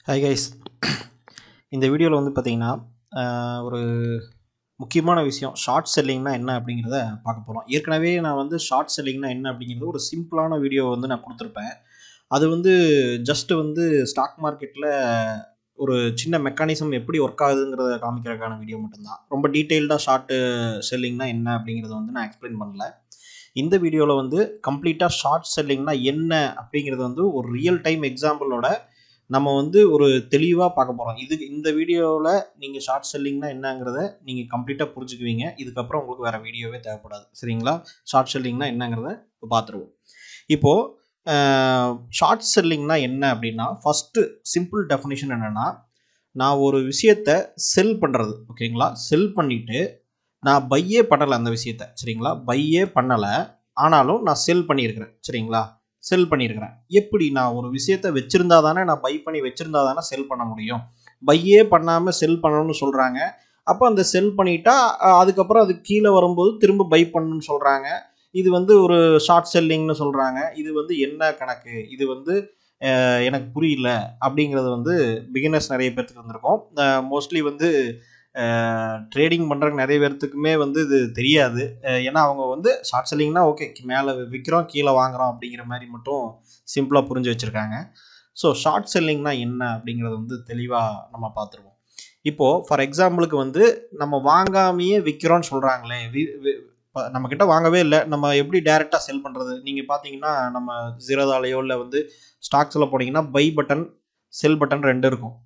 Hi guys. இந்த வீடியோவில் வந்து பார்த்தீங்கன்னா ஒரு முக்கியமான விஷயம் ஷார்ட் செல்லிங்னா என்ன அப்படிங்கிறத பார்க்க போகிறோம். ஏற்கனவே நான் வந்து ஷார்ட் செல்லிங்னா என்ன அப்படிங்கிறது ஒரு சிம்பிளான வீடியோ வந்து நான் கொடுத்துருப்பேன். அது வந்து ஜஸ்ட் வந்து ஸ்டாக் மார்க்கெட்டில் ஒரு சின்ன மெக்கானிசம் எப்படி ஒர்க் ஆகுதுங்கிறத காமிக்கிறதுக்கான வீடியோ மட்டும்தான். ரொம்ப டீட்டெயில்டாக ஷார்ட் செல்லிங்னா என்ன அப்படிங்கிறத வந்து நான் எக்ஸ்பிளைன் பண்ணல. இந்த வீடியோவில் வந்து கம்ப்ளீட்டாக ஷார்ட் செல்லிங்னா என்ன அப்படிங்கிறது வந்து ஒரு ரியல் டைம் எக்ஸாம்பிளோட நம்ம வந்து ஒரு தெளிவாக பார்க்க போகிறோம். இந்த வீடியோவில் நீங்கள் ஷார்ட் செல்லிங்னா என்னங்கிறத நீங்கள் கம்ப்ளீட்டாக புரிஞ்சுக்குவீங்க. இதுக்கப்புறம் உங்களுக்கு வேறு வீடியோவே தேவைப்படாது. சரிங்களா? ஷார்ட் செல்லிங்னா என்னங்கிறத இப்போ பார்த்துருவோம். இப்போது ஷார்ட் செல்லிங்னா என்ன அப்படின்னா, ஃபஸ்ட்டு சிம்பிள் டெஃபினிஷன் என்னென்னா, நான் ஒரு விஷயத்தை செல் பண்ணுறது. ஓகேங்களா? செல் பண்ணிவிட்டு நான் பையே பண்ணலை அந்த விஷயத்தை. சரிங்களா? பையே பண்ணலை, ஆனாலும் நான் செல் பண்ணியிருக்கிறேன். சரிங்களா? செல் பண்ணியிருக்கிறேன். எப்படி? நான் ஒரு விஷயத்தை வச்சுருந்தா தானே, நான் பை பண்ணி வச்சுருந்தா தானே செல் பண்ண முடியும். பையே பண்ணாமல் செல் பண்ணணும்னு சொல்கிறாங்க. அப்போ அந்த செல் பண்ணிட்டா அதுக்கப்புறம் அது கீழே வரும்போது திரும்ப பை பண்ணணும்னு சொல்கிறாங்க. இது வந்து ஒரு ஷார்ட் செல்லிங்னு சொல்கிறாங்க. இது வந்து என்ன கணக்கு? இது வந்து எனக்கு புரியல அப்படிங்கிறது வந்து பிகினர்ஸ் நிறைய பேர்த்துக்கு வந்திருக்கும். மோஸ்ட்லி வந்து ட்ரேடிங் பண்ணுறக்கு நிறைய பேர்த்துக்குமே வந்து இது தெரியாது. ஏன்னா அவங்க வந்து ஷார்ட் செல்லிங்னா ஓகே, மேலே விற்கிறோம் கீழே வாங்குகிறோம் அப்படிங்கிற மாதிரி மட்டும் சிம்பிளாக புரிஞ்சு வச்சுருக்காங்க. ஸோ ஷார்ட் செல்லிங்னா என்ன அப்படிங்கிறது வந்து தெளிவாக நம்ம பார்த்துருவோம். இப்போது ஃபார் எக்ஸாம்பிளுக்கு வந்து நம்ம வாங்காமையே விற்கிறோன்னு சொல்கிறாங்களே, நம்மக்கிட்ட வாங்கவே இல்லை, நம்ம எப்படி டைரெக்டாக செல் பண்ணுறது? நீங்கள் பார்த்தீங்கன்னா நம்ம ஜீரோதாலையோ இல்லை வந்து ஸ்டாக்ஸில் போனீங்கன்னா பை பட்டன், செல் பட்டன் 2 இருக்கும்.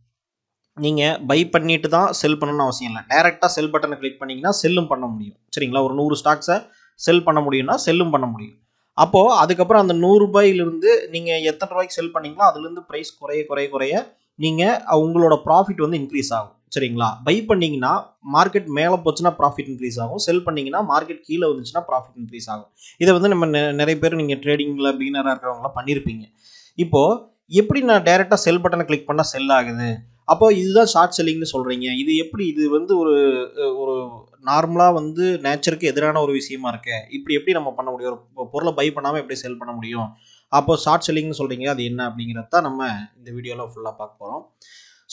நீங்கள் பை பண்ணிட்டு தான் செல் பண்ணணும்னு அவசியம் இல்லை. டைரெக்டாக செல் பட்டனை கிளிக் பண்ணிங்கன்னா செல்லும் பண்ண முடியும். சரிங்களா? ஒரு 100 ஸ்டாக்ஸை செல் பண்ண முடியும்னா செல்லும் பண்ண முடியும். அப்போது அதுக்கப்புறம் அந்த ₹100 நீங்கள் எத்தனை ரூபாய்க்கு செல் பண்ணீங்களோ அதுலேருந்து ப்ரைஸ் குறைய குறைய குறைய நீங்கள் உங்களோட ப்ராஃபிட் வந்து இன்க்ரீஸ் ஆகும். சரிங்களா? பை பண்ணிங்கன்னா மார்க்கெட் மேலே போச்சுன்னா ப்ராஃபிட் இன்க்ரீஸ் ஆகும். செல் பண்ணிங்கன்னா மார்க்கெட் கீழே வந்துச்சுன்னா ப்ராஃபிட் இன்க்ரீஸ் ஆகும். இதை வந்து நம்ம நிறைய பேர் நீங்கள் ட்ரேடிங்கில் பிகினராக இருக்கிறவங்களாம் பண்ணியிருப்பீங்க. இப்போது எப்படி நான் டைரெக்டாக செல் பட்டனை கிளிக் பண்ணால் செல் ஆகுது? அப்போ இதுதான் ஷார்ட் செல்லிங்னு சொல்கிறீங்க. இது எப்படி? இது வந்து ஒரு ஒரு நார்மலாக வந்து நேச்சருக்கு எதிரான ஒரு விஷயமா இருக்கே. இப்படி எப்படி நம்ம பண்ண முடியும்? ஒரு பொருளை பை பண்ணாமல் எப்படி செல் பண்ண முடியும்? அப்போ ஷார்ட் செல்லிங்னு சொல்கிறீங்க, அது என்ன அப்படிங்கிறது தான் நம்ம இந்த வீடியோவில் ஃபுல்லாக பார்க்க போகிறோம்.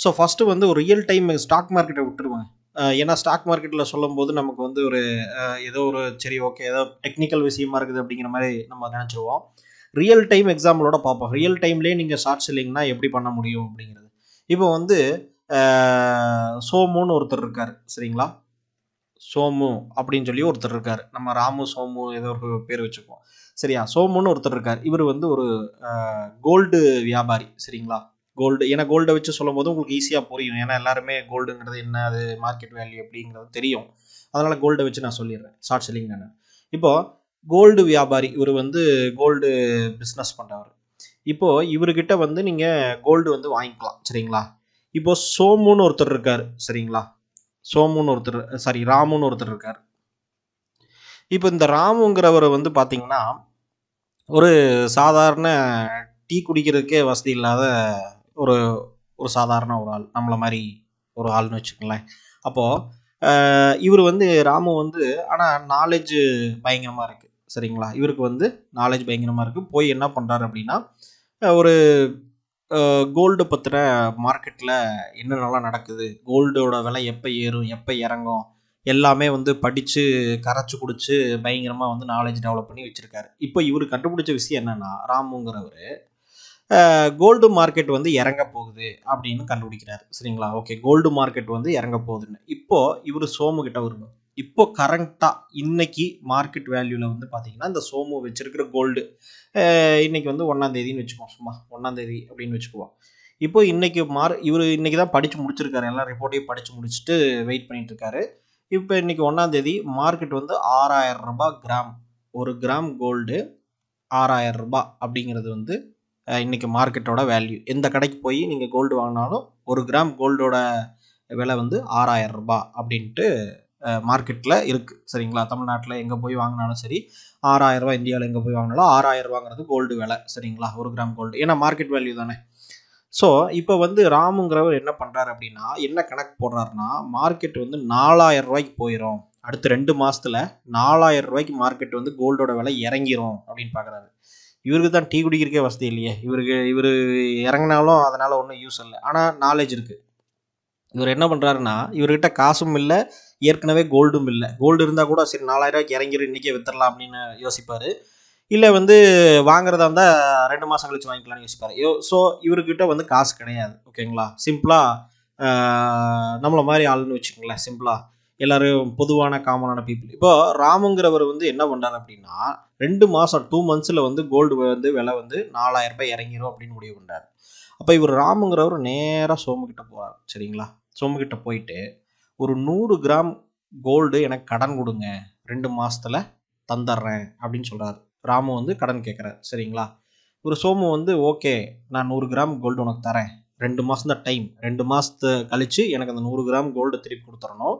ஸோ ஃபஸ்ட்டு வந்து ஒரு ரியல் டைம் ஸ்டாக் மார்க்கெட்டை விட்டுருவாங்க. ஏன்னா ஸ்டாக் மார்க்கெட்டில் சொல்லும்போது நமக்கு வந்து ஒரு ஏதோ ஒரு சரி ஓகே, ஏதோ டெக்னிக்கல் விஷயமா இருக்குது அப்படிங்கிற மாதிரி நம்ம நினச்சிருவோம். ரியல் டைம் எக்ஸாம்பிளோட பார்ப்போம். ரியல் டைம்லேயே நீங்கள் ஷார்ட் செல்லிங்னா எப்படி பண்ண முடியும் அப்படிங்கிறது. இப்போ வந்து சோமுன்னு ஒருத்தர் இருக்கார். சரிங்களா? சோமு அப்படின்னு சொல்லி ஒருத்தர் இருக்கார். நம்ம ராமு, சோமு ஏதோ ஒரு பேர் வச்சுக்குவோம். சரியா? சோமுன்னு ஒருத்தர் இருக்கார். இவர் வந்து ஒரு கோல்டு வியாபாரி. சரிங்களா? கோல்டு, ஏன்னா கோல்டை வச்சு சொல்லும்போது உங்களுக்கு ஈஸியாக புரியும். ஏன்னா எல்லாருமே கோல்டுங்கிறது என்ன, அது மார்க்கெட் வேல்யூ அப்படிங்கிறது தெரியும். அதனால் கோல்டை வச்சு நான் சொல்லிடுறேன் ஷார்ட் செல்லிங் நான். இப்போது கோல்டு வியாபாரி, இவர் வந்து கோல்டு பிஸ்னஸ் பண்ணுறவர். இப்போது இவர்கிட்ட வந்து நீங்கள் கோல்டு வந்து வாங்கிக்கலாம். சரிங்களா? இப்போ சோமுன்னு ஒருத்தர் இருக்கார். சரிங்களா? சோமுன்னு ஒருத்தர், சாரி ராமுன்னு ஒருத்தர் இருக்கார். இப்போ இந்த ராமுங்கிறவர் வந்து பார்த்தீங்கன்னா, ஒரு சாதாரண டீ குடிக்கிறதுக்கே வசதி இல்லாத ஒரு ஒரு சாதாரண ஒரு ஆள். நம்மள மாரி ஒரு ஆள்னு வச்சுக்கங்களேன். அப்போது இவர் வந்து ராமு வந்து, ஆனால் நாலேஜ் பயங்கரமாக இருக்குது. சரிங்களா? இவருக்கு வந்து நாலேஜ் பயங்கரமாக இருக்குது. போய் என்ன பண்ணுறாரு அப்படின்னா, ஒரு கோல்டு பற்றின மார்க்கெட்டில் என்னென்னலாம் நடக்குது, கோல்டோட விலை எப்போ ஏறும் எப்போ இறங்கும் எல்லாமே வந்து படித்து கரைச்சி குடிச்சு பயங்கரமாக வந்து நாலேஜ் டெவலப் பண்ணி வச்சுருக்காரு. இப்போ இவர் கண்டுபிடிச்ச விஷயம் என்னென்னா, ராமுங்கிறவர் கோல்டு மார்க்கெட் வந்து இறங்க போகுது அப்படின்னு கண்டுபிடிக்கிறாரு. சரிங்களா? ஓகே, கோல்டு மார்க்கெட் வந்து இறங்க போகுதுன்னு. இப்போது இவர் சோமு கிட்ட வருவார். இப்போ கரண்ட்டாக இன்னைக்கு மார்க்கெட் வேல்யூவில் வந்து பார்த்தீங்கன்னா, இந்த சோமு வச்சிருக்கிற கோல்டு இன்னைக்கு வந்து 1ஆம் தேதின்னு வச்சுக்குவோம். சும்மா 1ஆம் தேதி அப்படின்னு வச்சுக்குவோம். இப்போ இன்னைக்கு இவர் இன்னைக்கு தான் படித்து முடிச்சிருக்காரு. எல்லா ரிப்போர்ட்டையும் படித்து முடிச்சுட்டு வெயிட் பண்ணிட்டு இருக்காரு. இப்போ இன்னைக்கு 1ஆம் தேதி மார்க்கெட் வந்து ₹6000 கிராம். ஒரு கிராம் கோல்டு ₹6000 அப்படிங்கிறது வந்து இன்னைக்கு மார்க்கெட்டோட வேல்யூ. எந்த கடைக்கு போய் நீங்கள் கோல்டு வாங்கினாலும் ஒரு கிராம் கோல்டோட விலை வந்து ₹6000 அப்படின்ட்டு மார்க்கெட்டில் இருக்குது. சரிங்களா? தமிழ்நாட்டில் எங்கே போய் வாங்கினாலும் சரி, ₹6000, இந்தியாவில் எங்கே போய் வாங்கினாலும் ₹6000 கோல்டு விலை. சரிங்களா? ஒரு கிராம் கோல்டு, ஏன்னா மார்க்கெட் வேல்யூ தானே. ஸோ இப்போ வந்து ராமுங்கிறவர் என்ன பண்ணுறாரு அப்படின்னா, என்ன கணக்கு போடுறாருன்னா, மார்க்கெட் வந்து ₹4000 போயிடும், அடுத்த 2 மாதத்தில் ₹4000 மார்க்கெட் வந்து கோல்டோட விலை இறங்கிரும் அப்படின்னு பார்க்குறாரு. இவருக்கு தான் டீ குடிக்கிறக்கே வசதி இல்லையே, இவர் இறங்கினாலும் அதனால் ஒன்றும் யூஸ் இல்லை. ஆனால் நாலேஜ் இருக்குது. இவர் என்ன பண்ணுறாருன்னா, இவர்கிட்ட காசும் இல்லை, ஏற்கனவே கோல்டும் இல்லை. கோல்டு இருந்தால் கூட சரி 4000 இறங்கிடும், இன்றைக்கே வித்துடலாம் அப்படின்னு யோசிப்பார். இல்லை வாங்குறதா இருந்தால் 2 மாதம் கழிச்சு வாங்கிக்கலாம்னு யோசிப்பார். ஸோ இவர்கிட்ட காசு கிடையாது. ஓகேங்களா, சிம்பிளாக நம்மளை மாதிரி ஆளுன்னு வச்சுக்கோங்களேன். சிம்பிளாக எல்லோரும் பொதுவான காமனான பீப்புள். இப்போ ராமுங்கிறவர் என்ன பண்ணுறாரு அப்படின்னா, 2 மாதம் 2 மந்த்ஸில் கோல்டு விலை 4000 இறங்கிடும் அப்படின்னு முடிவு பண்ணுறாரு. அப்போ இவர் ராமுங்கிறவர் நேராக சோமுக்கிட்ட போகிறார். சரிங்களா, சோமுக்கிட்ட போயிட்டு ஒரு 100 கிராம் கோல்டு எனக்கு கடன் கொடுங்க, 2 மாதத்தில் தந்துடுறேன் அப்படின்னு சொல்கிறாரு. ராமு கடன் கேட்குறாரு. சரிங்களா, ஒரு சோமு ஓகே நான் 100 கிராம் கோல்டு உனக்கு தரேன், 2 மாதம் தான் டைம், 2 மாதத்து கழித்து எனக்கு அந்த 100 கிராம் கோல்டு திருப்பி கொடுத்துடணும்.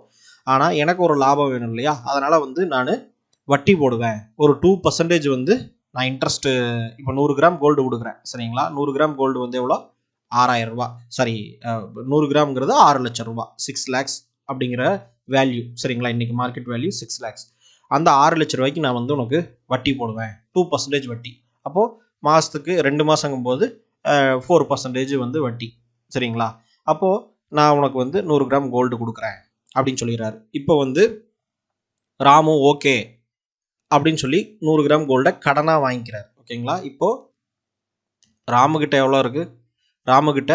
ஆனால் எனக்கு ஒரு லாபம் வேணும் இல்லையா, அதனால் நான் வட்டி போடுவேன். ஒரு 2% நான் இன்ட்ரெஸ்ட்டு. இப்போ 100 கிராம் கோல்டு கொடுக்குறேன். சரிங்களா, 100 கிராம் கோல்டு எவ்வளோ, 6000 ரூபா. சாரி, 100 கிராம்ங்கிறது 6 லட்சம் ரூபா, 6 lakhs அப்படிங்கிற வேல்யூ. சரிங்களா, இன்றைக்கி மார்க்கெட் வேல்யூ 6 lakhs. அந்த 6 லட்ச ரூபாய்க்கு நான் உனக்கு வட்டி போடுவேன், 2% வட்டி. அப்போது மாதத்துக்கு 2 மாதங்கும் போது 4% வட்டி. சரிங்களா, அப்போது நான் உனக்கு 100 கிராம் கோல்டு கொடுக்குறேன் அப்படின்னு சொல்லிடுறாரு. இப்போ ராமு ஓகே அப்படின்னு சொல்லி 100 கிராம் கோல்டை கடனாக வாங்கிக்கிறார். ஓகேங்களா, இப்போது ராமுக்கிட்ட எவ்வளோ இருக்குது, ராமுக்கிட்ட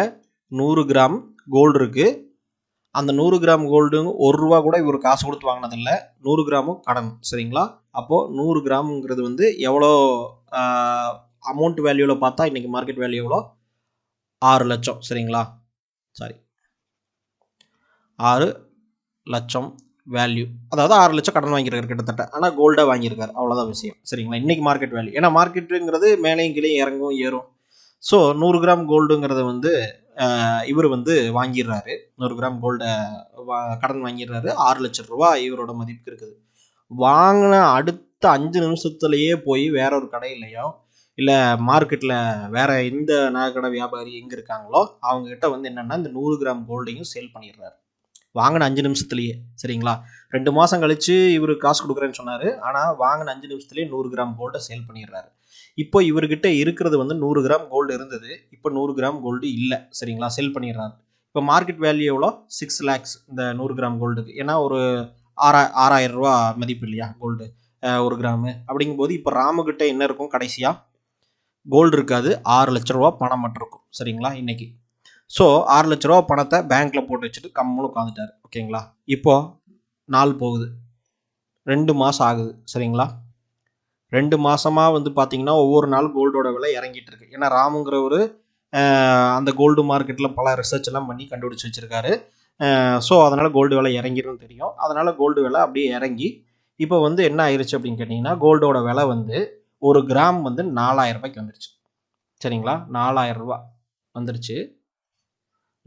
100 கிராம் கோல்டு இருக்குது. அந்த 100 கிராம் கோல்டு 1 ரூபா கூட இவர் காசு கொடுத்து வாங்கினதில்லை, 100 கிராமும் கடன். சரிங்களா, அப்போது 100 கிராமுங்கிறது எவ்வளோ அமௌண்ட் வேல்யூவில் பார்த்தா இன்றைக்கி மார்க்கெட் வேல்யூ எவ்வளோ, 6 லட்சம். சரிங்களா, சாரி 6 லட்சம் வேல்யூ. அதாவது 6 லட்சம் கடன் வாங்கியிருக்காரு கிட்டத்தட்ட. ஆனால் கோல்டாக வாங்கியிருக்காரு, அவ்வளோதான் விஷயம். சரிங்களா, இன்றைக்கி மார்க்கெட் வேல்யூ. ஏன்னா மார்க்கெட்டுங்கிறது மேலேயும் கீழே இறங்கும் ஏறும். ஸோ 100 கிராம் கோல்டுங்கிறத இவர் வாங்கிடுறாரு. 100 கிராம் கோல்டை கடன் வாங்கிடுறாரு. 6 லட்சம் ரூபா இவரோட மதிப்பு இருக்குது. வாங்கின அடுத்த 5 நிமிஷத்துலேயே போய் வேற ஒரு கடையிலையோ இல்லை மார்க்கெட்டில் வேற எந்த நகைக்கடை வியாபாரி எங்கே இருக்காங்களோ அவங்ககிட்ட என்னென்னா இந்த 100 கிராம் கோல்டையும் சேல் பண்ணிடுறாரு, வாங்கின 5 நிமிஷத்துலேயே. சரிங்களா, 2 மாதம் கழித்து இவர் காசு கொடுக்குறேன்னு சொன்னார். ஆனால் வாங்கின 5 நிமிஷத்துலேயே 100 கிராம் கோல்டை சேல் பண்ணிடுறாரு. இப்போ இவர்கிட்ட இருக்கிறது 100 கிராம் கோல்டு இருந்தது, இப்போ 100 கிராம் கோல்டு இல்லை. சரிங்களா, செல் பண்ணிடுறாரு. இப்போ மார்க்கெட் வேல்யூ எவ்வளோ, 6 lakhs இந்த 100 கிராம் கோல்டுக்கு. ஏன்னா ஒரு 6000 ரூபா மதிப்பு இல்லையா கோல்டு ஒரு கிராமு. அப்படிங்கும்போது இப்போ ராமுக்கிட்ட என்ன இருக்கும், கடைசியாக கோல்டு இருக்காது, 6 லட்ச ரூபா பணம் மட்டும் இருக்கும். சரிங்களா, இன்னைக்கு. ஸோ 6 லட்ச ரூபா பணத்தை பேங்க்கில் போட்டு வச்சுட்டு கம்முன்னு உட்காந்துட்டார். ஓகேங்களா, இப்போது நாள் போகுது, 2 மாதம் ஆகுது. சரிங்களா, 2 மாதமாக பார்த்தீங்கன்னா ஒவ்வொரு நாள் கோல்டோட விலை இறங்கிட்டு இருக்கு. ஏன்னா ராமுங்கிறவர் அந்த கோல்டு மார்க்கெட்டில் பல ரிசர்ச் எல்லாம் பண்ணி கண்டுபிடிச்சி வச்சுருக்காரு. ஸோ அதனால் கோல்டு விலை இறங்கிருன்னு தெரியும். அதனால் கோல்டு விலை அப்படியே இறங்கி இப்போ என்ன ஆயிடுச்சு அப்படின்னு கேட்டிங்கன்னா, கோல்டோட விலை ஒரு கிராம் 4000 ரூபாய்க்கு வந்துருச்சு. சரிங்களா, 4000 ரூபா வந்துருச்சு,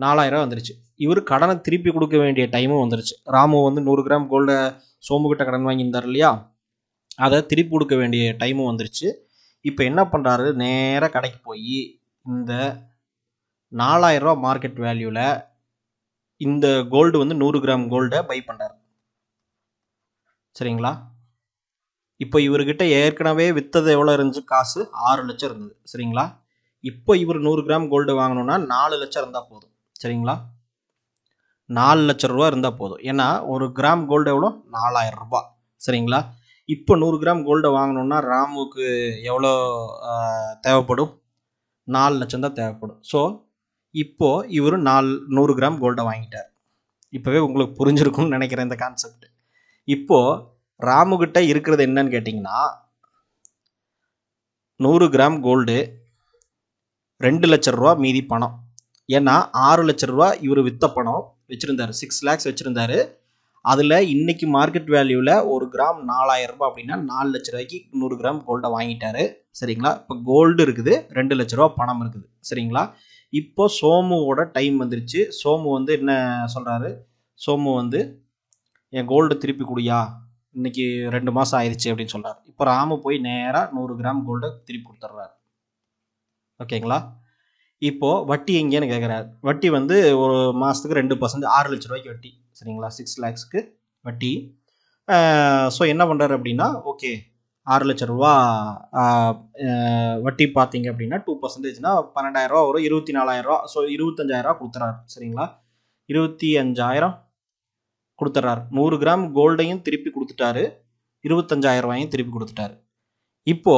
4000 வந்துருச்சு. இவர் கடனை திருப்பி கொடுக்க வேண்டிய டைமும் வந்துருச்சு. ராமு 100 கிராம் கோல்டை சோமுக்கிட்ட கடன் வாங்கியிருந்தார் இல்லையா, அதை திருப்பி கொடுக்க வேண்டிய டைமும் வந்துருச்சு. இப்போ என்ன பண்ணுறாரு, நேராக கடைக்கு போய் இந்த 4000 ரூபா மார்க்கெட் வேல்யூவில் இந்த கோல்டு 100 கிராம் கோல்டை பை பண்ணுறாரு. சரிங்களா, இப்போ இவர்கிட்ட ஏற்கனவே விற்றது எவ்வளோ இருந்துச்சு, காசு 6 லட்சம் இருந்தது. சரிங்களா, இப்போ இவர் 100 கிராம் கோல்டு வாங்கணும்னா 4 லட்சம் இருந்தால் போதும். சரிங்களா, 4 லட்சம் ரூபா இருந்தால் போதும். ஏன்னா ஒரு கிராம் கோல்டு எவ்வளோ, 4000 ரூபா. சரிங்களா, இப்போ 100 கிராம் கோல்டை வாங்கணும்னா ராமுக்கு எவ்வளோ தேவைப்படும், 4 லட்சம் தான் தேவைப்படும். ஸோ இப்போது இவர் 100 கிராம் கோல்டை வாங்கிட்டார். இப்போவே உங்களுக்கு புரிஞ்சிருக்கும்னு நினைக்கிறேன் இந்த கான்செப்ட். இப்போது ராமுக்கிட்ட இருக்கிறது என்னன்னு கேட்டிங்கன்னா, 100 கிராம் கோல்டு, 2 லட்ச ரூபா மீதி பணம். ஏன்னா 6 லட்ச ரூபா இவர் விற்ற பணம் வச்சுருந்தார், 6 lakhs வச்சுருந்தாரு. அதில் இன்னைக்கு மார்க்கெட் வேல்யூவில் ஒரு கிராம் 4000 ரூபா அப்படின்னா 4 லட்ச ரூபாய்க்கு 100 கிராம் கோல்டை வாங்கிட்டாரு. சரிங்களா, இப்போ கோல்டு இருக்குது, 2 லட்ச ரூபா பணம் இருக்குது. சரிங்களா, இப்போ சோமுவோட டைம் வந்துருச்சு. சோமு என்ன சொல்கிறாரு, சோமு என் கோல்டு திருப்பி குடியா, இன்னைக்கு 2 மாதம் ஆயிடுச்சு அப்படின்னு சொல்கிறார். இப்போ ராமு போய் நேராக 100 கிராம் கோல்டை திருப்பி கொடுத்துட்றாரு. ஓகேங்களா, இப்போது வட்டி எங்கேன்னு கேட்குறாரு. வட்டி ஒரு மாதத்துக்கு 2%, 6 லட்ச ரூபாய்க்கு வட்டி. சரிங்களா, 6 lakhsக்கு வட்டி. ஸோ என்ன பண்ணுறாரு அப்படின்னா, ஓகே 6 லட்ச ரூபா வட்டி பார்த்தீங்க அப்படின்னா 2%னா 12,000 ரூபா வரும், 24,000 ரூபா. ஸோ 25,000 ரூபா கொடுத்துறாரு. சரிங்களா, 25,000 கொடுத்துட்றாரு. 100 கிராம் கோல்டையும் திருப்பி கொடுத்துட்டாரு, 25,000 ரூபாயும் திருப்பி கொடுத்துட்டாரு. இப்போ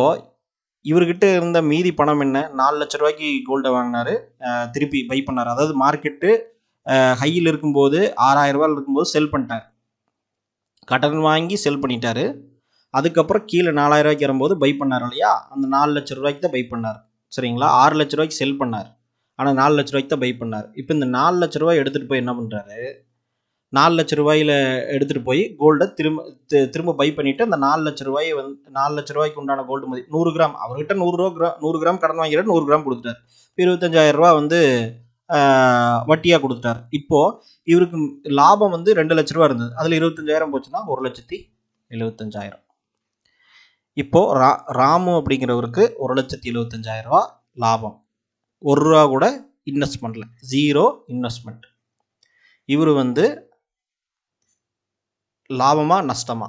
இவர்கிட்ட இருந்த மீதி பணம் என்ன? 4 லட்ச ரூபாய்க்கு கோல்டை வாங்கினாரு, திருப்பி பை பண்ணார். அதாவது மார்க்கெட்டு ஹையில் இருக்கும்போது 6,000 ரூபாயில் இருக்கும்போது செல் பண்ணிட்டார், கடன் வாங்கி செல் பண்ணிட்டாரு. அதுக்கப்புறம் கீழே 4,000 ரூபாய்க்கு வரும்போது பை பண்ணார் இல்லையா, அந்த 4 லட்ச ரூபாய்க்கு தான் பை பண்ணார். சரிங்களா, 6 லட்ச ரூபாய்க்கு செல் பண்ணார், ஆனால் 4 லட்ச ரூபாய்க்கு தான் பை பண்ணார். இப்போ இந்த 4 லட்ச ரூபாய் எடுத்துகிட்டு போய் என்ன பண்ணுறாரு, 4 லட்ச ரூபாயில் எடுத்துகிட்டு போய் கோல்டை திரும்ப பை பண்ணிவிட்டு அந்த 4 லட்ச ரூபாயை 4 லட்ச ரூபாய்க்கு உண்டான கோல்டு மதி 100 கிராம் அவர்கிட்ட 100 கிராம் கடன் வாங்கிட்டு 100 கிராம் கொடுத்துட்டார். 25,000 ரூபா வட்டியாக கொடுத்துட்டார். இப்போது இவருக்கு லாபம் 2 லட்ச ரூபா இருந்தது, அதில் 25,000 போச்சுன்னா 1,75,000. இப்போது ராமு அப்படிங்கிறவருக்கு 1,75,000 ரூபா லாபம், 1 ரூபா கூட இன்வெஸ்ட் பண்ணல, 0 இன்வெஸ்ட்மெண்ட். இவர் லாபமா நஷ்டமா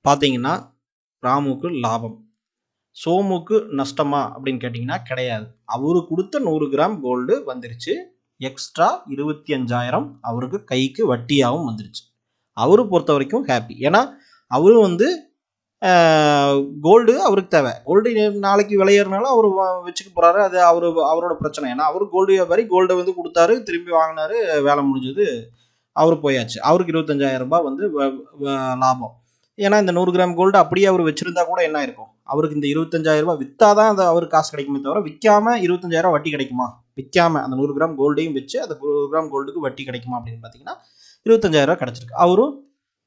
பார்த்தீங்கன்னா ராமுக்கு லாபம், சோமுக்கு நஷ்டமா அப்படின்னு கேட்டிங்கன்னா கிடையாது. அவரு கொடுத்த 100 கிராம் கோல்டு வந்துருச்சு, எக்ஸ்ட்ரா 25,000 அவருக்கு கைக்கு வட்டியாகவும் வந்துருச்சு. அவரு பொறுத்த வரைக்கும் ஹாப்பி. ஏன்னா அவரும் கோல்டு அவருக்கு தேவை, கோல்டு நாளைக்கு விளையிறனால அவர் வச்சுக்க போகிறாரு, அது அவரோட பிரச்சனை. ஏன்னா அவர் கோல்டு வியாபாரி, கோல்டை கொடுத்தாரு, திரும்பி வாங்கினாரு, வேலை முடிஞ்சது, அவர் போயாச்சு. அவருக்கு 25,000 ரூபாய் லாபம். ஏன்னா இந்த 100 கிராம் கோல்டு அப்படியே அவர் வச்சுருந்தா கூட என்ன இருக்கும், அவருக்கு இந்த 25,000 ரூபாய் விற்றாதான் அது அவருக்கு காசு கிடைக்குமே தவிர, விற்காம 25,000 வட்டி கிடைக்குமா? விற்காம அந்த 100 கிராம் கோல்டையும் வச்சு அந்த 100 கிராம் கோல்டுக்கு வட்டி கிடைக்குமா அப்படின்னு பார்த்தீங்கன்னா 25,000 ரூபாய் கிடச்சிருக்கு, அவரும்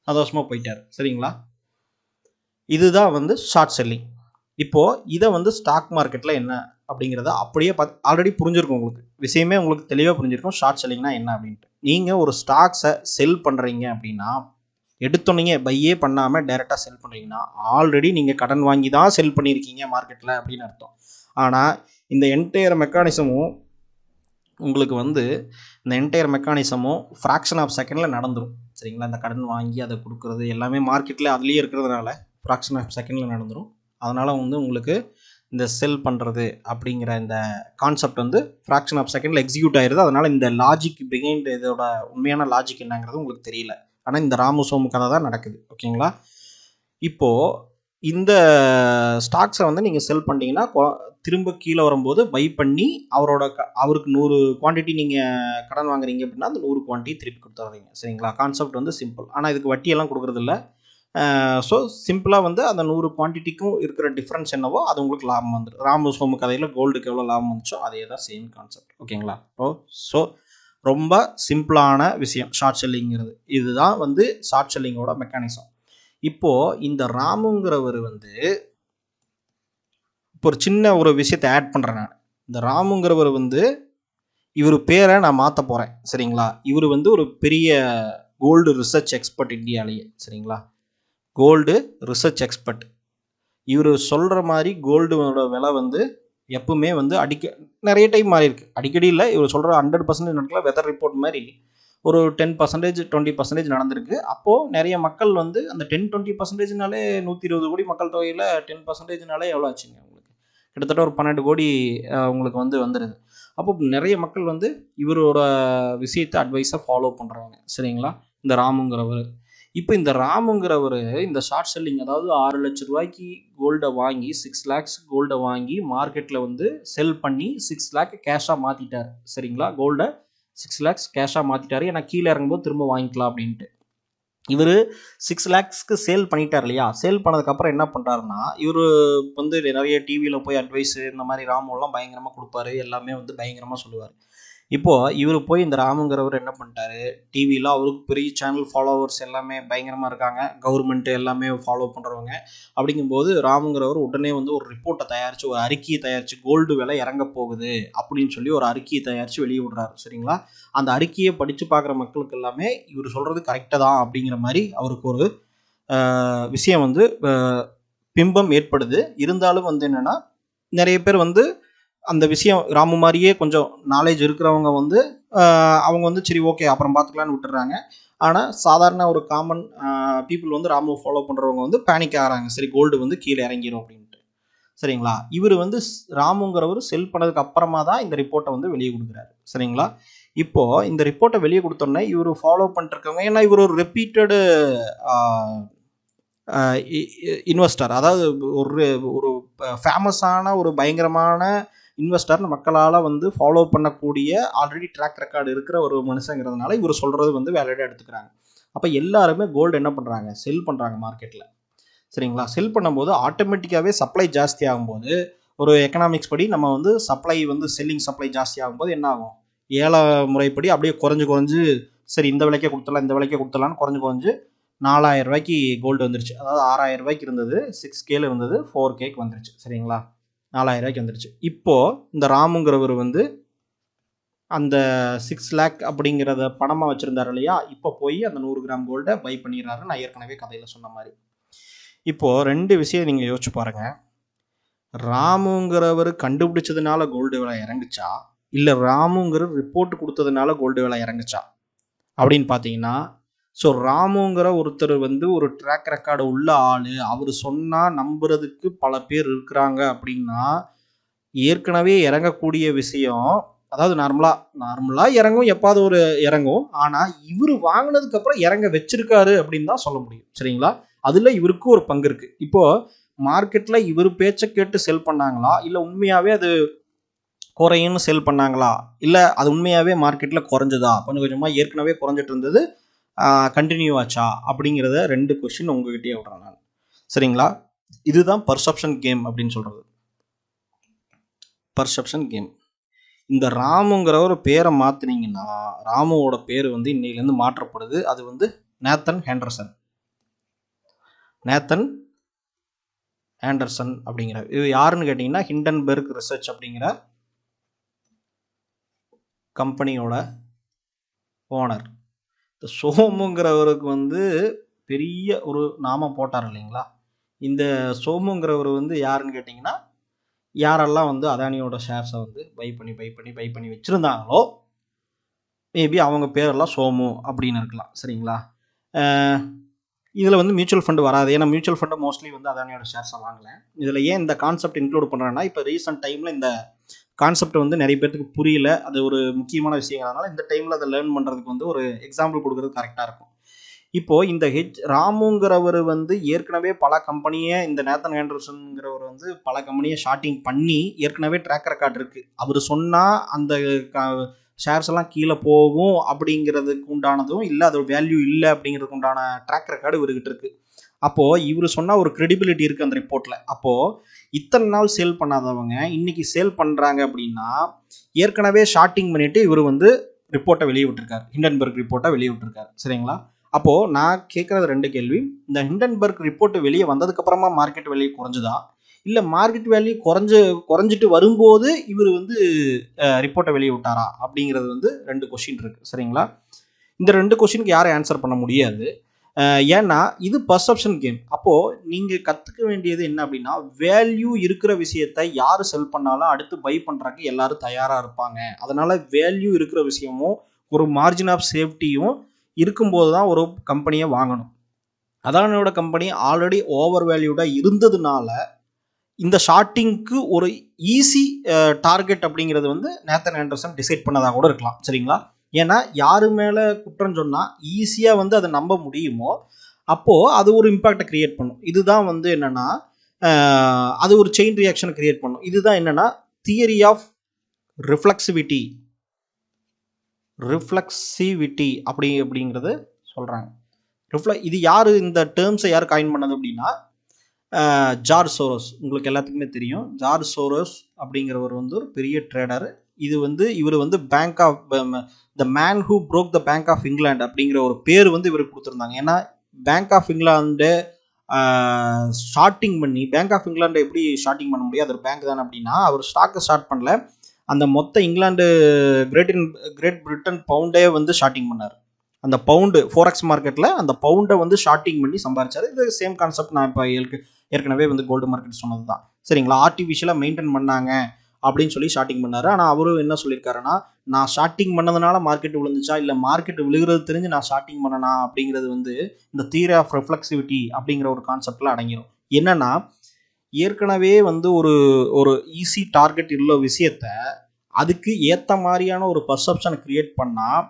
சந்தோஷமாக போயிட்டார். சரிங்களா, இதுதான் ஷார்ட் செல்லிங். இப்போது இதை ஸ்டாக் மார்க்கெட்டில் என்ன அப்படிங்கிறத அப்படியே ஆல்ரெடி புரிஞ்சிருக்கும் உங்களுக்கு, விஷயமே உங்களுக்கு தெளிவாக புரிஞ்சிருக்கும் ஷார்ட் செல்லிங்னா என்ன அப்படின்ட்டு. நீங்கள் ஒரு ஸ்டாக்ஸை செல் பண்ணுறீங்க அப்படின்னா எடுத்தோன்னே பையே பண்ணாமல் டைரெக்டாக செல் பண்ணுறீங்கன்னா ஆல்ரெடி நீங்கள் கடன் வாங்கி தான் செல் பண்ணியிருக்கீங்க மார்க்கெட்டில் அப்படின்னு அர்த்தம். ஆனால் இந்த என்டையர் மெக்கானிசமும் உங்களுக்கு இந்த என்டையர் மெக்கானிசமும் ஃப்ராக்ஷன் ஆஃப் செகண்டில் நடந்துடும். சரிங்களா, இந்த கடன் வாங்கி அதை கொடுக்குறது எல்லாமே மார்க்கெட்டில் அதுலேயே இருக்கிறதுனால ஃப்ராக்ஷன் ஆஃப் செகண்டில் நடந்துடும். அதனால் உங்களுக்கு இந்த செல் பண்ணுறது அப்படிங்கிற இந்த கான்செப்ட் ஃப்ராக்ஷன் ஆஃப் செகண்டில் எக்ஸிக்யூட் ஆகிடுது. அதனால் இந்த லாஜிக் பிஹைண்ட் இதோட உண்மையான லாஜிக் என்னங்கிறது உங்களுக்கு தெரியல. ஆனால் இந்த ராமு சோமு கதை தான் நடக்குது. ஓகேங்களா, இப்போது இந்த ஸ்டாக்ஸை நீங்கள் செல் பண்ணிட்டீங்கன்னா திரும்ப கீழே வரும்போது பை பண்ணி அவருக்கு 100 குவான்டிட்டி நீங்கள் கடன் வாங்குறீங்க அப்படின்னா அந்த 100 குவான்டிட்டி திருப்பி கொடுத்துட்றீங்க. சரிங்களா, கான்செப்ட் சிம்பிள். ஆனால் இதுக்கு வட்டியெல்லாம் கொடுக்குறதில்ல. ஸோ சிம்பிளாக அந்த 100 குவான்டிட்டிக்கும் இருக்கிற டிஃப்ரென்ஸ் என்னவோ அது உங்களுக்கு லாபம் வந்துடும். ராமு சோமு கதையில் கோல்டுக்கு எவ்வளோ லாபம் வந்துச்சோ அதே தான் சேம் கான்செப்ட். ஓகேங்களா, ஸோ ரொம்ப சிம்பிளான விஷயம் ஷார்ட் செல்லிங்கிறது. இதுதான் ஷார்ட் செல்லிங்கோட மெக்கானிசம். இப்போது இந்த ராமுங்கிறவர் இப்போ ஒரு சின்ன ஒரு விஷயத்தை ஆட் பண்ணுறேன் நான். இந்த ராமுங்கிறவர் இவர் பேரை நான் மாற்ற போகிறேன். சரிங்களா, இவர் ஒரு பெரிய கோல்டு ரிசர்ச் எக்ஸ்பர்ட் இந்தியாவிலேயே. சரிங்களா, கோல்டு ரிசர்ச் எக்ஸ்பர்ட். இவர் சொல்கிற மாதிரி கோல்டோட விலை எப்பவுமே நிறைய டைம் மாறி இருக்கு, அடிக்கடி இல்லை. இவர் சொல்கிற 100% நடக்கல, வெதர் ரிப்போர்ட் மாதிரி ஒரு 10%, 20% நடந்திருக்கு. அப்போது நிறைய மக்கள் அந்த 10-20%னாலே 120 கோடி மக்கள் தொகையில் 10%னாலே எவ்வளோ ஆச்சுங்க உங்களுக்கு, கிட்டத்தட்ட ஒரு 12 கோடி உங்களுக்கு வந்துடுது. அப்போ நிறைய மக்கள் இவரோட விஷயத்தை அட்வைஸை ஃபாலோ பண்ணுறாங்க. சரிங்களா, இந்த ராமுங்கிறவர். இப்போ இந்த ராமுங்கிறவர் இந்த ஷார்ட் செல்லிங், அதாவது 6 லட்ச ரூபாய்க்கு கோல்டை வாங்கி 6 லேக்ஸ் கோல்டை வாங்கி மார்க்கெட்டில் செல் பண்ணி 6 லேக் கேஷாக மாற்றிட்டார். சரிங்களா, கோல்டை 6 லேக்ஸ் கேஷாக மாற்றிட்டார். ஏன்னா கீழே இறங்கும்போது திரும்ப வாங்கிக்கலாம் அப்படின்ட்டு. இவர் 6 லேக்ஸ்க்கு சேல் பண்ணிட்டார் இல்லையா, சேல் பண்ணதுக்கப்புறம் என்ன பண்ணுறாருன்னா, இவர் நிறைய டிவியில் போய் அட்வைஸு இந்த மாதிரி ராமுலாம் பயங்கரமாக கொடுப்பாரு, எல்லாமே பயங்கரமாக சொல்லுவார். இப்போது இவர் போய் இந்த ராமுங்கிறவர் என்ன பண்ணிட்டாரு, டிவியில் அவருக்கு பெரிய சேனல் ஃபாலோவர்ஸ் எல்லாமே பயங்கரமாக இருக்காங்க, கவர்மெண்ட்டு எல்லாமே ஃபாலோ பண்ணுறவங்க. அப்படிங்கும்போது ராமுங்கிறவர் உடனே ஒரு ரிப்போர்ட்டை தயாரித்து, ஒரு அறிக்கையை தயாரித்து, கோல்டு விலை இறங்க போகுது அப்படின்னு சொல்லி ஒரு அறிக்கையை தயாரித்து வெளியே விடுறாரு. சரிங்களா, அந்த அறிக்கையை படித்து பார்க்குற மக்களுக்கு எல்லாமே இவர் சொல்கிறது கரெக்டாக தான் அப்படிங்கிற மாதிரி அவருக்கு ஒரு விஷயம் பிம்பம் ஏற்படுது. இருந்தாலும் என்னென்னா நிறைய பேர் அந்த விஷயம் ராமு மாதிரியே கொஞ்சம் நாலேஜ் இருக்கிறவங்க அவங்க சரி ஓகே அப்புறம் பார்த்துக்கலான்னு விட்டுறாங்க. ஆனால் சாதாரண ஒரு காமன் பீப்புள் வந்து ராமுவை ஃபாலோ பண்ணுறவங்க வந்து பேனிக் ஆகிறாங்க, சரி கோல்டு வந்து கீழே இறங்கிடும் அப்படின்ட்டு. சரிங்களா? இவர் வந்து ராமுங்கிறவர் செல் பண்ணதுக்கு அப்புறமா தான் இந்த ரிப்போர்ட்டை வந்து வெளியே கொடுக்குறாரு. சரிங்களா? இப்போ இந்த ரிப்போர்ட்டை வெளியே கொடுத்தோன்னே இவர் ஃபாலோ பண்ணிருக்கவங்க, ஏன்னா இவர் ஒரு ரெப்பீட்டடு இன்வெஸ்டர், அதாவது ஒரு ஒரு ஃபேமஸான ஒரு பயங்கரமான இன்வெஸ்டர், மக்களால் வந்து ஃபாலோ பண்ணக்கூடிய ஆல்ரெடி ட்ராக் ரெக்கார்டு இருக்கிற ஒரு மனுஷங்கிறதுனால இவர் சொல்கிறது வந்து வேலிடாக எடுத்துக்கிறாங்க. அப்போ எல்லாருமே கோல்டு என்ன பண்ணுறாங்க, செல் பண்ணுறாங்க மார்க்கெட்டில். சரிங்களா? செல் பண்ணும்போது ஆட்டோமேட்டிக்காகவே சப்ளை ஜாஸ்தி ஆகும்போது, ஒரு எக்கனாமிக்ஸ் படி நம்ம வந்து சப்ளை வந்து செல்லிங் சப்ளை ஜாஸ்தி ஆகும்போது என்ன ஆகும், ஏல முறைப்படி அப்படியே குறைஞ்சு சரி இந்த விலைக்கே கொடுத்துடலாம் இந்த விலைக்கே கொடுத்துடலான்னு குறைஞ்சு 4000 ரூபாய்க்கு கோல்டு வந்துருச்சு. அதாவது 6000 ரூபாய்க்கு இருந்தது, 6Kல இருந்தது, 4Kக்கு வந்துருச்சு. சரிங்களா? 4000 ரூபாய்க்கு வந்துருச்சு. இப்போது இந்த ராமுங்கிறவர் வந்து அந்த 6 லேக் அப்படிங்கிறத பணமாக வச்சுருந்தார் இல்லையா, இப்போ போய் அந்த 100 கிராம் கோல்டை பை பண்ணிடுறாரு. நான் ஏற்கனவே கதையில் சொன்ன மாதிரி. இப்போது 2 விஷயம் நீங்கள் யோசிச்சு பாருங்கள். ராமுங்கிறவர் கண்டுபிடிச்சதுனால கோல்டு விலை இறங்குச்சா, இல்லை ராமுங்கிற ரிப்போர்ட் கொடுத்ததுனால கோல்டு விலை இறங்குச்சா அப்படின்னு பார்த்தீங்கன்னா, ஸோ ராமுங்கிற ஒருத்தர் வந்து ஒரு ட்ராக் ரெக்கார்டு உள்ள ஆள், அவர் சொன்னால் நம்புறதுக்கு பல பேர் இருக்கிறாங்க அப்படின்னா, ஏற்கனவே இறங்கக்கூடிய விஷயம், அதாவது நார்மலாக இறங்கும், எப்பாவது ஒரு இறங்கும். ஆனால் இவர் வாங்கினதுக்கப்புறம் இறங்க வச்சிருக்காரு அப்படின்னு தான் சொல்ல முடியும். சரிங்களா? அதில் இவருக்கு ஒரு பங்கு இருக்குது. இப்போது மார்க்கெட்டில் இவர் பேச்சை கேட்டு செல் பண்ணாங்களா, இல்லை உண்மையாகவே அது குறையும்னு செல் பண்ணாங்களா, இல்லை அது உண்மையாகவே மார்க்கெட்டில் குறைஞ்சதா, கொஞ்சம் கொஞ்சமாக ஏற்கனவே குறைஞ்சிட்டு இருந்தது கண்டினியூ ஆச்சா அப்படிங்கிறத 2 கொஸ்டின் உங்ககிட்டயே விடுறேன் நான். சரிங்களா? இதுதான் பர்செப்ஷன் கேம் அப்படின்னு சொல்கிறது. Perception game. இந்த ராமுங்கிற ஒரு பேரை மாற்றினீங்கன்னா, ராமுவோட பேர் வந்து இன்னையிலேருந்து மாற்றப்படுது. அது வந்து நேத்தன் ஆண்டர்சன் அப்படிங்கிற, இது யாருன்னு கேட்டிங்கன்னா ஹிண்டன்பெர்க் ரிசர்ச் அப்படிங்கிற கம்பெனியோட ஓனர். இந்த சோமுங்கிறவருக்கு வந்து பெரிய ஒரு நாமம் போட்டார் இல்லைங்களா. இந்த சோமுங்கிறவர் வந்து யாருன்னு கேட்டிங்கன்னா, யாரெல்லாம் வந்து அதானியோட ஷேர்ஸை வந்து பை பண்ணி வச்சுருந்தாங்களோ மேபி அவங்க பேரெல்லாம் சோமு அப்படின்னு இருக்கலாம். சரிங்களா? இதில் வந்து மியூச்சுவல் ஃபண்டு வராது, ஏன்னா மியூச்சுவல் ஃபண்டு மோஸ்ட்லி வந்து அதானியோட ஷேர்ஸை வாங்கலை. இதில் ஏன் இந்த கான்செப்ட் இன்க்ளூட் பண்ணுறேன்னா, இப்போ ரீசெண்ட் டைமில் இந்த கான்செப்ட் வந்து நிறைய பேருக்கு புரியல, அது ஒரு முக்கியமான விஷயங்கிறதுனால இந்த டைமில் அதை லேர்ன் பண்ணுறதுக்கு வந்து ஒரு எக்ஸாம்பிள் கொடுக்குறது கரெக்டாக இருக்கும். இப்போது இந்த ராமுங்கிறவர் வந்து ஏற்கனவே பல கம்பெனியை, இந்த நேத்தன் ஆண்டர்சன்ங்கிறவர் வந்து பல கம்பெனியை ஷார்ட்டிங் பண்ணி ஏற்கனவே ட்ராக் ரெக்கார்ட் இருக்குது. அவர் சொன்னால் அந்த ஷேர்ஸ் எல்லாம் கீழே போகும் அப்படிங்கிறதுக்கு உண்டானதும் இல்லை, அதோட வேல்யூ இல்லை அப்படிங்கிறதுக்கு உண்டான ட்ராக் ரெக்கார்டு இவர்கிட்ட இருக்குது. அப்போது இவர் சொன்னால் ஒரு கிரெடிபிலிட்டி இருக்குது அந்த ரிப்போர்ட்டில். அப்போது இத்தனை நாள் சேல் பண்ணாதவங்க இன்னைக்கு சேல் பண்ணுறாங்க அப்படின்னா, ஏற்கனவே ஷார்ட்டிங் பண்ணிவிட்டு இவர் வந்து ரிப்போர்ட்டை வெளியே விட்டுருக்காரு, ஹிண்டன்பெர்க் ரிப்போர்ட்டை வெளியே விட்டுருக்காரு. சரிங்களா? அப்போது நான் கேட்குறது 2 கேள்வி. இந்த ஹிண்டன்பெர்க் ரிப்போர்ட்டு வெளியே வந்ததுக்கப்புறமா மார்க்கெட் வேல்யூ குறைஞ்சதா, இல்லை மார்க்கெட் வேல்யூ குறைஞ்சிட்டு வரும்போது இவர் வந்து ரிப்போர்ட்டை வெளியே விட்டாரா அப்படிங்கிறது வந்து 2 கொஸ்டின் இருக்குது. சரிங்களா? இந்த 2 கொஸ்டினுக்கு யாரும் ஆன்சர் பண்ண முடியாது. ஏன்னா இது பர்செப்ஷன் கேம். அப்போது நீங்கள் கற்றுக்க வேண்டியது என்ன அப்படின்னா, வேல்யூ இருக்கிற விஷயத்தை யார் செல் பண்ணாலும் அடுத்து பை பண்ணுறதுக்கு எல்லாரும் தயாராக இருப்பாங்க. அதனால் வேல்யூ இருக்கிற விஷயமும் ஒரு மார்ஜின் ஆஃப் சேஃப்டியும் இருக்கும்போது தான் ஒரு கம்பெனியை வாங்கணும். அதானியோட கம்பெனி ஆல்ரெடி ஓவர் வேல்யூடாக இருந்ததுனால இந்த ஷார்ட்டிங்க்கு ஒரு ஈஸி டார்கெட் அப்படிங்கிறது வந்து நேத்தன் ஆண்டர்சன் டிசைட் பண்ணதாக கூட இருக்கலாம். சரிங்களா? ஏன்னா யாரு மேலே குற்றம் சொன்னால் ஈஸியாக வந்து அதை நம்ப முடியுமோ அப்போது அது ஒரு இம்பேக்டை க்ரியேட் பண்ணும். இதுதான் வந்து என்னென்னா, அது ஒரு செயின் ரியாக்ஷனை க்ரியேட் பண்ணும். இதுதான் என்னென்னா தியரி ஆஃப் ரிஃப்ளெக்சிவிட்டி அப்படிங்கிறது சொல்கிறாங்க. இது யார் இந்த டேர்ம்ஸை யார் காயின் பண்ணது அப்படின்னா, ஜார்ஜ் சோரோஸ். உங்களுக்கு எல்லாத்துக்குமே தெரியும், ஜார்ஜ் சோரோஸ் அப்படிங்கிறவர் வந்து ஒரு பெரிய ட்ரேடர். இவர் வந்து bank of the man who broke the bank of England அப்படிங்கிற ஒரு பேர் வந்து இவருக்கு கொடுத்துருந்தாங்க. ஏன்னா பேங்க் ஆஃப் இங்கிலாந்து ஷார்ட்டிங் பண்ணி, பேங்க் ஆஃப் இங்கிலாந்து எப்படி ஷார்ட்டிங் பண்ண முடியும், அது ஒரு பேங்க் தானே அப்படின்னா, அவர் ஸ்டாக்கை ஸ்டார்ட் பண்ணல, அந்த மொத்த இங்கிலாந்து கிரேட் பிரிட்டன் பவுண்டே வந்து ஷார்ட்டிங் பண்ணார். அந்த பவுண்டு ஃபோரெக்ஸ் மார்க்கெட்டில் அந்த பவுண்டை வந்து ஷார்ட்டிங் பண்ணி சம்பாதிச்சார். இது சேம் கான்செப்ட் நான் இப்போ ஏற்கனவே வந்து கோல்டு மார்க்கெட் சொன்னது தான். சரிங்களா? ஆர்டிஃபிஷியலாக மெயின்டைன் பண்ணாங்க அப்படின்னு சொல்லி ஷார்ட்டிங் பண்ணாரு. ஆனால் அவரும் என்ன சொல்லியிருக்காருன்னா, நான் ஷார்ட்டிங் பண்ணதுனால மார்க்கெட் விழுந்துச்சா இல்லை மார்க்கெட் விழுகிறது தெரிஞ்சு நான் ஷார்ட்டிங் பண்ணனா அப்படிங்கிறது வந்து இந்த தியரி ஆஃப் ரிஃப்ளெக்சிவிட்டி அப்படிங்கிற ஒரு கான்செப்டில் அடங்கிடும். என்னன்னா, ஏற்கனவே வந்து ஒரு ஒரு ஈஸி டார்கெட் உள்ள விஷயத்த அதுக்கு ஏற்ற மாதிரியான ஒரு பர்செப்ஷனை கிரியேட் பண்ணால்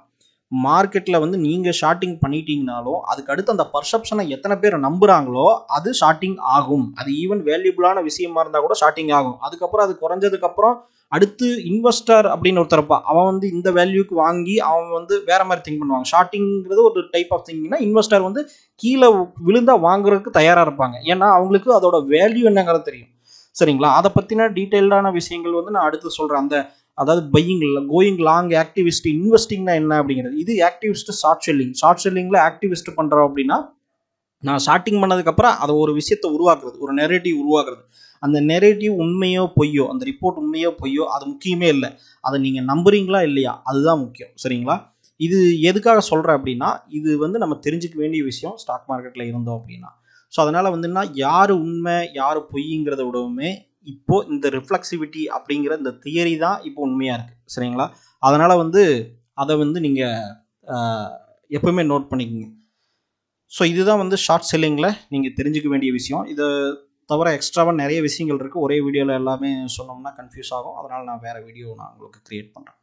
மார்க்கெட்டில் வந்து நீங்கள் ஷார்ட்டிங் பண்ணிட்டீங்கனாலும் அதுக்கு அடுத்து அந்த பர்செப்ஷனை எத்தனை பேர் நம்புகிறாங்களோ அது ஷார்ட்டிங் ஆகும். அது ஈவன் வேல்யூபிளான விஷயமா இருந்தால் கூட ஷார்ட்டிங் ஆகும். அதுக்கப்புறம் அது குறைஞ்சதுக்கப்புறம் அடுத்து இன்வெஸ்டர் அப்படின்னு ஒருத்தரப்பா அவன் வந்து இந்த வேல்யூக்கு வாங்கி அவன் வந்து வேற மாதிரி திங்க் பண்ணுவாங்க. ஷார்ட்டிங்கிறது ஒரு டைப் ஆஃப் திங்கிங்னா இன்வெஸ்டர் வந்து கீழே விழுந்தா வாங்குறதுக்கு தயாராக இருப்பாங்க. ஏன்னா அவங்களுக்கு அதோட வேல்யூ என்னங்கிறது தெரியும். சரிங்களா? அதை பற்றின டீட்டெயில்டான விஷயங்கள் வந்து நான் அடுத்து சொல்கிறேன். அதாவது கோயிங் லாங் ஆக்டிவிஸ்ட் இன்வெஸ்டிங்னா என்ன அப்படிங்கிறது. இது ஆக்டிவிஸ்ட் ஷார்ட் செல்லிங்கில் ஆக்டிவிஸ்ட் பண்ணுறோம் அப்படின்னா நான் ஷார்ட்டிங் பண்ணதுக்கப்புறம் அதை ஒரு விஷயத்தை உருவாக்குறது, ஒரு நெரேட்டிவ் உருவாக்குறது. அந்த நெரேட்டிவ் உண்மையோ பொய்யோ, அந்த ரிப்போர்ட் உண்மையோ பொய்யோ அது முக்கியமே இல்லை. அதை நீங்கள் நம்புறீங்களா இல்லையா அதுதான் முக்கியம். சரிங்களா? இது எதுக்காக சொல்கிறேன் அப்படின்னா, இது வந்து நம்ம தெரிஞ்சுக்க வேண்டிய விஷயம் ஸ்டாக் மார்க்கெட்டில் இருந்தோம் அப்படின்னா. ஸோ அதனால் வந்துன்னா யார் உண்மை யார் பொய்ங்கிறத விடவுமே இப்போ இந்த ரிஃப்ளெக்சிவிட்டி அப்படிங்கிற இந்த தியரி தான் இப்போ உண்மையாக இருக்குது. சரிங்களா? அதனால் வந்து அதை வந்து நீங்கள் எப்பவுமே நோட் பண்ணிக்கோங்க. ஸோ இதுதான் வந்து ஷார்ட் செல்லிங்கில் நீங்கள் தெரிஞ்சுக்க வேண்டிய விஷயம். இதை தவிர எக்ஸ்ட்ராவாக நிறைய விஷயங்கள் இருக்குது. ஒரே வீடியோவில் எல்லாமே சொன்னோம்னா கன்ஃபியூஸ் ஆகும். அதனால் நான் வேறு வீடியோ நான் உங்களுக்கு க்ரியேட் பண்ணுறேன்.